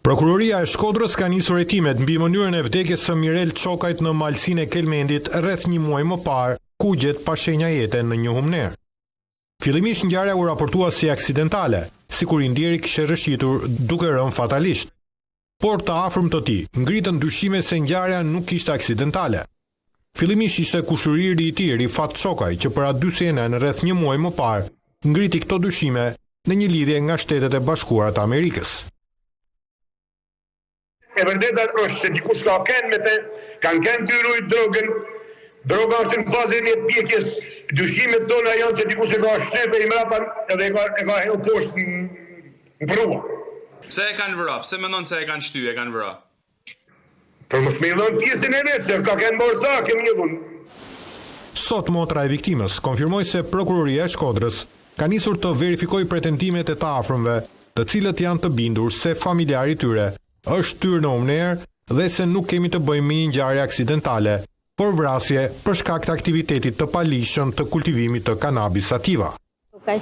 Prokuroria e Shkodrës ka nisur hetimet mbi mënyrën e vdekjes së Mirel Çokajt në malsinë e Kelmendit rreth një muaj më parë, ku gjet pa shenja jete në një humner. Fillimisht ngjarja u raportua si aksidentale, sikur i ndjeri kishte rrëshitur duke rënë fatalisht. Por të afërm të tij ngritën dyshime se ngjarja nuk ishte aksidentale. Fillimisht ishte kushëriri i tij Rifat Çokaj, që para dy sene në rreth një muaj më parë ngriti këto dyshime në një lidhje nga Shtetet e Bashkuara të Amerikës. E vërteta është se dikush ka kenë me të, kanë kenë të rujt drogën, droga është në fazën e pjekjes, dyshimet tona janë se dikush e ka shtype i mrapa edhe e ka helu poshtë në prua. Pse e kanë vëra? Pse mendon se e kanë shty, e kanë vëra? Për mos me dhënë pjesën e vetë, se ka kenë morta, kemi një dhunë. Sot motra e viktimës konfirmoi se Prokuroria e Shkodrës ka nisur të verifikojë pretendimet e të afërmve, të cilët janë të bindur se familjari i tyre është tyrë në humner dhe se nuk kemi të bëjmë me një ngjarje aksidentale, por vrasje për shkak të aktivitetit të palishëm të kultivimit të kanabis sativa.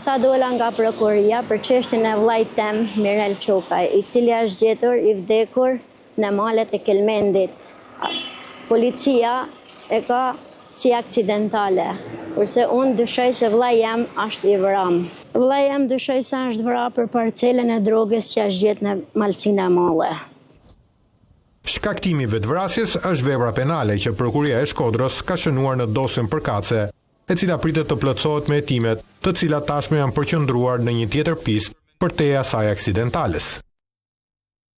Sa dola nga prokuroria për çështjen e vllait tem, Mirel Çokaj, i cili është gjetur i vdekur në malet e Kelmendit. Policia e ka si aksidentale, kurse unë dyshoj se vllai jam është i vëram. Vllai jam dyshoj se është vrarë për parcelën e drogës që është gjetur në malsinë e Malle. Shkaktimi vetvrasjes është vepra penale që Prokuroria e Shkodrës ka shënuar në dosjen përkatëse, e cila pritet të plotësohet me hetimet, të cilat tashmë janë përqendruar në një tjetër pistë përteja saj aksidentales.